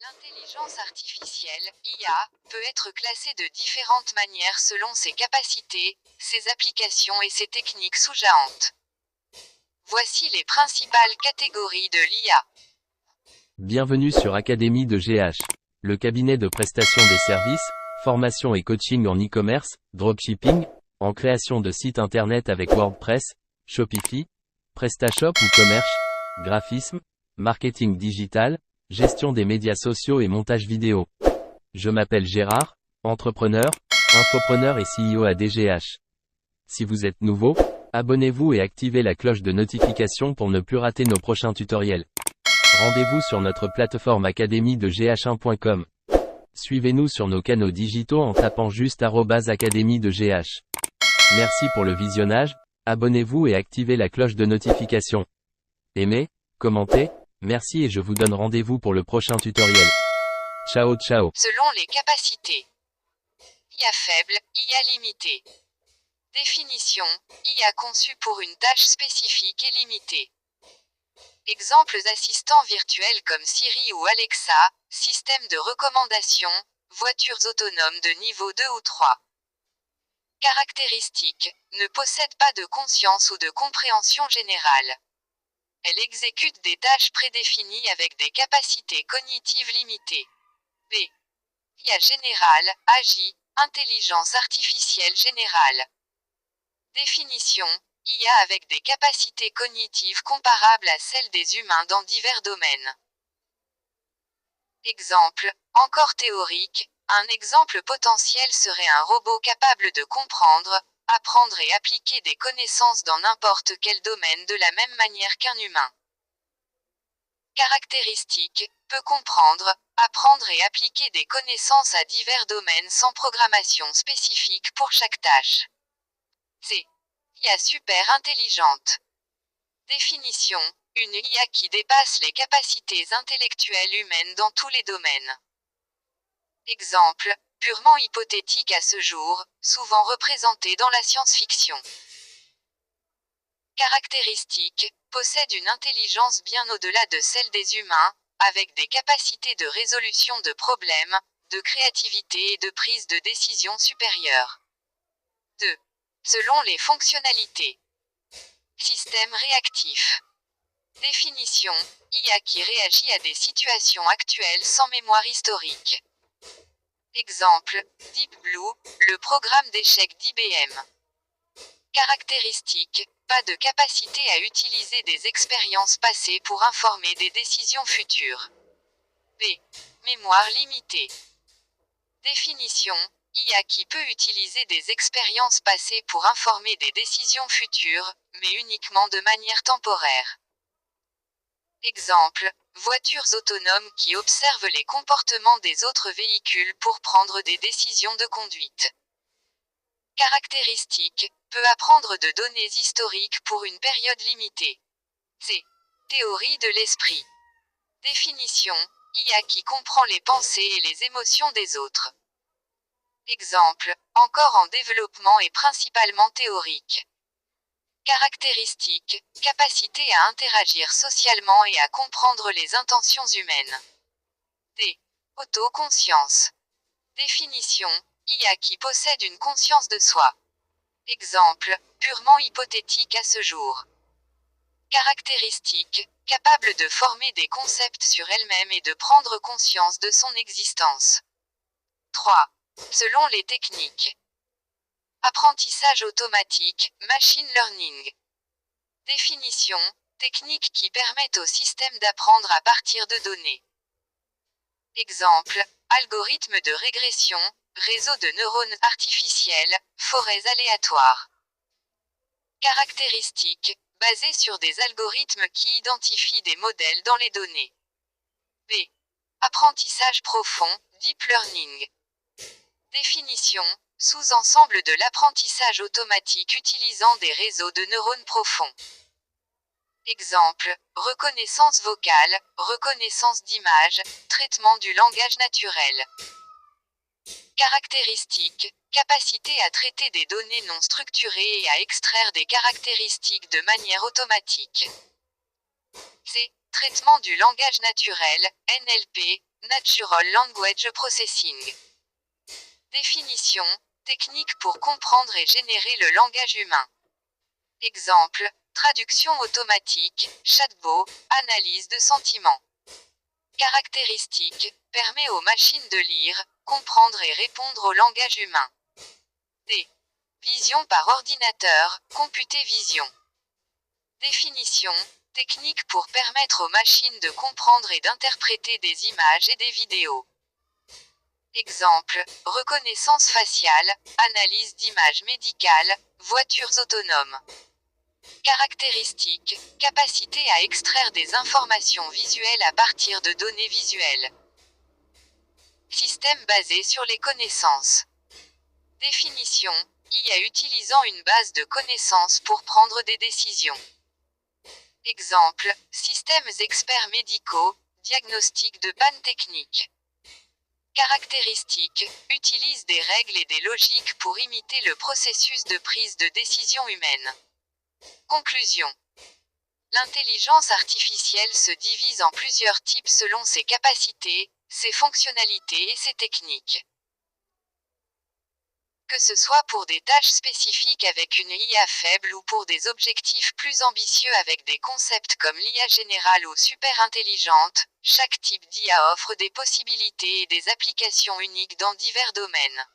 L'intelligence artificielle, IA, peut être classée de différentes manières selon ses capacités, ses applications et ses techniques sous-jacentes. Voici les principales catégories de l'IA. Bienvenue sur Académie de GH, le cabinet de prestation des services, formation et coaching en e-commerce, dropshipping, en création de sites internet avec WordPress, Shopify, PrestaShop ou Commerce, graphisme, marketing digital, gestion des médias sociaux et montage vidéo. Je m'appelle Gérard, entrepreneur, infopreneur et CEO à DGH. Si vous êtes nouveau, abonnez-vous et activez la cloche de notification pour ne plus rater nos prochains tutoriels. Rendez-vous sur notre plateforme academie-de-gh1.com. Suivez-nous sur nos canaux digitaux en tapant juste @académie de GH. Merci pour le visionnage, abonnez-vous et activez la cloche de notification. Aimez, commentez, merci et je vous donne rendez-vous pour le prochain tutoriel. Ciao ciao. Selon les capacités. IA faible, IA limitée. Définition, IA conçue pour une tâche spécifique et limitée. Exemples assistants virtuels comme Siri ou Alexa, système de recommandation, voitures autonomes de niveau 2 ou 3. Caractéristiques, ne possède pas de conscience ou de compréhension générale. Elle exécute des tâches prédéfinies avec des capacités cognitives limitées. B. IA générale, AGI, intelligence artificielle générale. Définition, IA avec des capacités cognitives comparables à celles des humains dans divers domaines. Exemple, encore théorique, un exemple potentiel serait un robot capable de comprendre, apprendre et appliquer des connaissances dans n'importe quel domaine de la même manière qu'un humain. Caractéristique, peut comprendre, apprendre et appliquer des connaissances à divers domaines sans programmation spécifique pour chaque tâche. C. IA super intelligente. Définition, une IA qui dépasse les capacités intellectuelles humaines dans tous les domaines. Exemple, purement hypothétique à ce jour, souvent représenté dans la science-fiction. Caractéristique, possède une intelligence bien au-delà de celle des humains, avec des capacités de résolution de problèmes, de créativité et de prise de décision supérieure. 2. Selon les fonctionnalités. Système réactif. Définition, IA qui réagit à des situations actuelles sans mémoire historique. Exemple, Deep Blue, le programme d'échecs d'IBM. Caractéristique, pas de capacité à utiliser des expériences passées pour informer des décisions futures. B. Mémoire limitée. Définition, IA qui peut utiliser des expériences passées pour informer des décisions futures, mais uniquement de manière temporaire. Exemple, voitures autonomes qui observent les comportements des autres véhicules pour prendre des décisions de conduite. Caractéristique, peut apprendre de données historiques pour une période limitée. C. Théorie de l'esprit. Définition, IA qui comprend les pensées et les émotions des autres. Exemple, encore en développement et principalement théorique. Caractéristique, capacité à interagir socialement et à comprendre les intentions humaines. D. Autoconscience. Définition, IA qui possède une conscience de soi. Exemple, purement hypothétique à ce jour. Caractéristique, capable de former des concepts sur elle-même et de prendre conscience de son existence. 3. Selon les techniques. Apprentissage automatique, machine learning. Définition, techniques qui permettent au système d'apprendre à partir de données. Exemple, algorithme de régression, réseau de neurones artificiels, forêts aléatoires. Caractéristiques, basées sur des algorithmes qui identifient des modèles dans les données. B. Apprentissage profond, deep learning. Définition, sous-ensemble de l'apprentissage automatique utilisant des réseaux de neurones profonds. Exemple, reconnaissance vocale, reconnaissance d'image, traitement du langage naturel. Caractéristiques, capacité à traiter des données non structurées et à extraire des caractéristiques de manière automatique. C. Traitement du langage naturel, NLP, Natural Language Processing. Définition, technique pour comprendre et générer le langage humain. Exemple, traduction automatique, chatbot, analyse de sentiments. Caractéristique, permet aux machines de lire, comprendre et répondre au langage humain. D. Vision par ordinateur, computer vision. Définition, technique pour permettre aux machines de comprendre et d'interpréter des images et des vidéos. Exemple, reconnaissance faciale, analyse d'images médicales, voitures autonomes. Caractéristiques, capacité à extraire des informations visuelles à partir de données visuelles. Système basé sur les connaissances. Définition, IA utilisant une base de connaissances pour prendre des décisions. Exemple, systèmes experts médicaux, diagnostic de panne technique. Caractéristiques, utilise des règles et des logiques pour imiter le processus de prise de décision humaine. Conclusion. L'intelligence artificielle se divise en plusieurs types selon ses capacités, ses fonctionnalités et ses techniques. Que ce soit pour des tâches spécifiques avec une IA faible ou pour des objectifs plus ambitieux avec des concepts comme l'IA générale ou super intelligente, chaque type d'IA offre des possibilités et des applications uniques dans divers domaines.